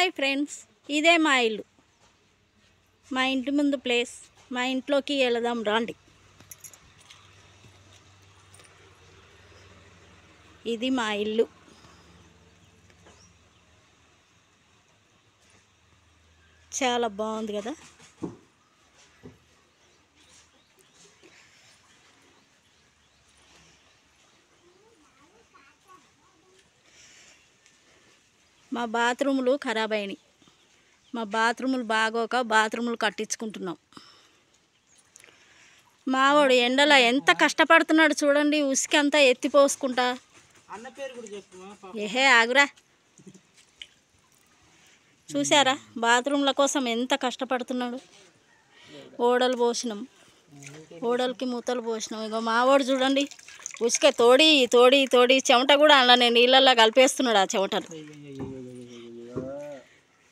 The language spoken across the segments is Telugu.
హాయ్ ఫ్రెండ్స్, ఇదే మా ఇల్లు. మా ఇంటి ముందు ప్లేస్. మా ఇంట్లోకి వెళదాం రండి. ఇది మా ఇల్లు. చాలా బాగుంది కదా. మా బాత్రూములు ఖరాబ్ అయినాయి. మా బాత్రూములు బాగోక బాత్రూములు కట్టించుకుంటున్నాం. మావాడు ఎండలో ఎంత కష్టపడుతున్నాడు చూడండి. ఉసికి అంతా ఎత్తిపోసుకుంటా. ఏహే ఆగురా. చూసారా బాత్రూమ్ల కోసం ఎంత కష్టపడుతున్నాడు. ఓడలు పోసినాం, ఓడలకి మూతలు పోసినాం. ఇగో మావాడు చూడండి, ఉసికే తోడి తోడి తోడి చెమట కూడా అలా నేను నీళ్ళల్లో కలిపేస్తున్నాడు ఆ చెమటలు.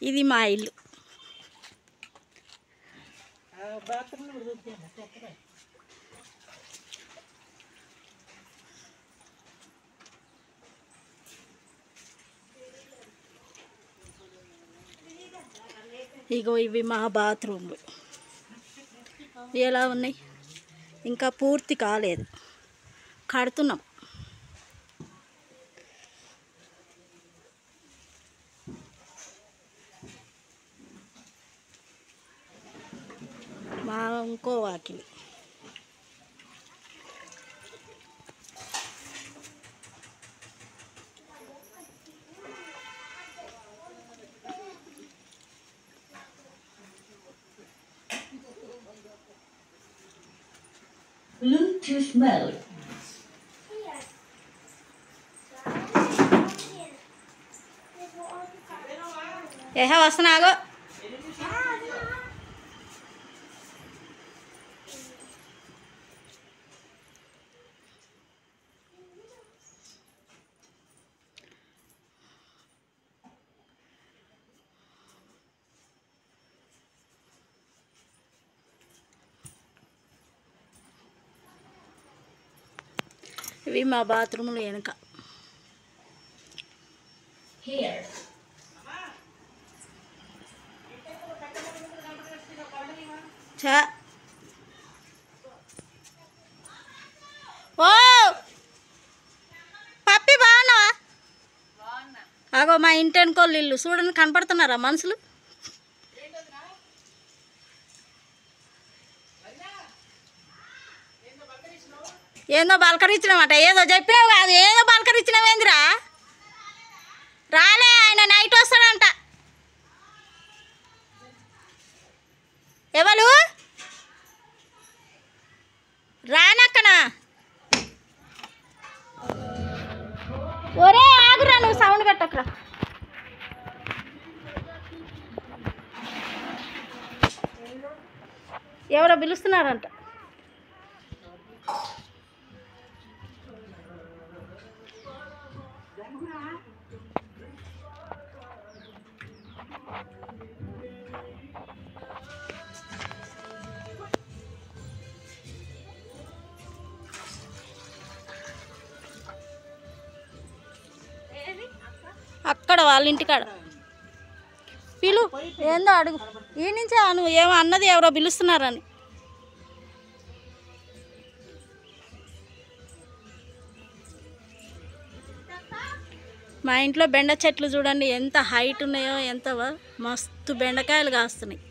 ఇది మా ఇల్లు. ఇగో ఇవి మా బాత్రూమ్లు. ఎలా ఉన్నాయి? ఇంకా పూర్తి కాలేదు, కడుతున్నాం. మా ఇంకో వాకిలి. Bluetooth mode. ఏహే వస్తున్నాగో. ఇవి మా బాత్రూములు వెనుక. చా ఓ పప్పి బాగున్నావా? అగో మా ఇంటి వెనుకోళ్ళు ఇల్లు చూడండి, కనపడుతున్నారా మనుషులు? ఏందో బలకరించినామట. ఏదో చెప్పినావు కాదు, ఏదో బలకరించినావేందిరా? రాలే, ఆయన నైట్ వస్తాడంట. ఎవరు రానక్కనా? ఒరే ఆగురా, నువ్వు సౌండ్ పెట్టకురా. ఎవరో పిలుస్తున్నారంట. అక్కడ వాళ్ళ ఇంటికాడ పిలు. ఏందో అడుగు. ఈ నుంచే నువ్వు ఏమో అన్నది, ఎవరో పిలుస్తున్నారని. మా ఇంట్లో బెండ చెట్లు చూడండి ఎంత హైట్ ఉన్నాయో. ఎంత మస్తు బెండకాయలు కాస్తున్నాయి.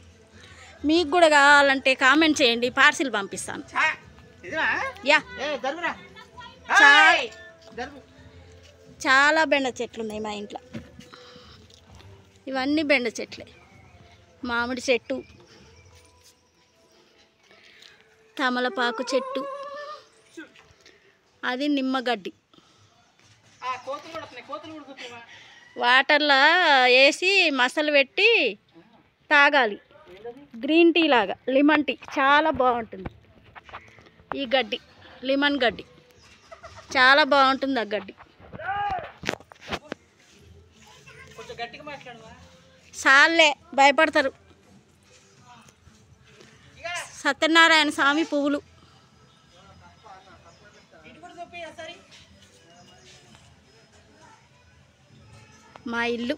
మీకు కూడా కావాలంటే కామెంట్ చేయండి, పార్సిల్ పంపిస్తాను. యా, చాలా బెండ చెట్లు ఉన్నాయి మా ఇంట్లో. ఇవన్నీ బెండ చెట్లే. మామిడి చెట్టు, తమలపాకు చెట్టు, అది నిమ్మగడ్డి. వాటర్లో వేసి మసాలా పెట్టి తాగాలి, గ్రీన్ టీ లాగా, లెమన్ టీ. చాలా బాగుంటుంది ఈ గడ్డి, లెమన్ గడ్డి. చాలా బాగుంటుంది ఆ గడ్డి. చాలే, భయపడతారు. సత్యనారాయణ స్వామి పువ్వులు. మా ఇల్లు.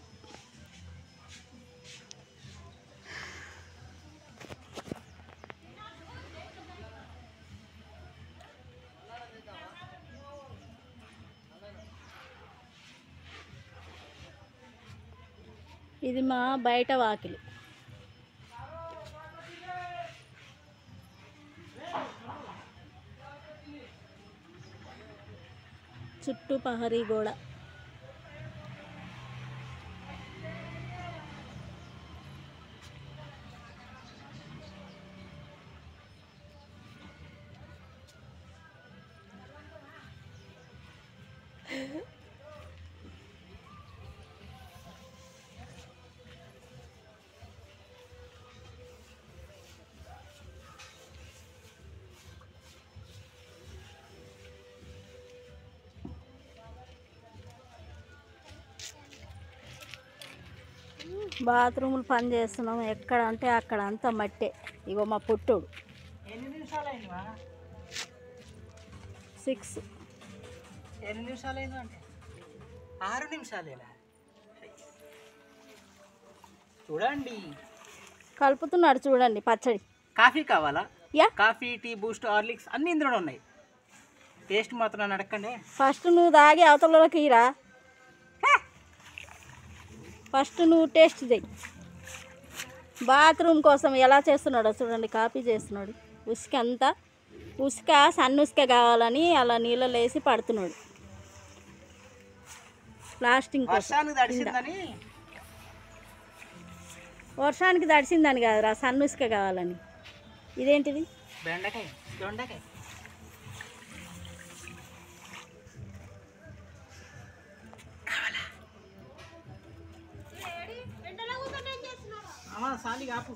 ఇది మా బయట వాకిలి. చుట్టూ పహరీ గోడ. బాత్రూములు పని చేస్తున్నాం, ఎక్కడ అంటే అక్కడ అంతా మట్టే. ఇగో మా పుట్టుడు 6. ఎన్ని నిమిషాలు అయింది అంటే 6 నిమిషాలేనా? చూడండి, కలుపుతున్నాడు చూడండి పచ్చడి. కాఫీ కావాలా? Yeah, coffee, tea, Boost, Horlicks అన్నీ ఇందులో ఉన్నాయి. టేస్ట్ మాత్రం నన్ను అడగండి. ఫస్ట్ నువ్వు తాగి అవతలకి రా. ఫస్ట్ నువ్వు టేస్ట్ చేయి. బాత్రూమ్ కోసం ఎలా చేస్తున్నాడో చూడండి. కాపీ చేస్తున్నాడు. ఉసుక అంతా ఉసుక, సన్న ఉసుక కావాలని అలా నీళ్ళలో వేసి పడుతున్నాడు. ప్లాస్టింగ్ వర్షానికి తడిసిందని. వర్షానికి తడిసిందని కాదురా, సన్న ఉసుక కావాలని. ఇదేంటిది? బెండకాయ, దొండకాయ. సాలి కాపు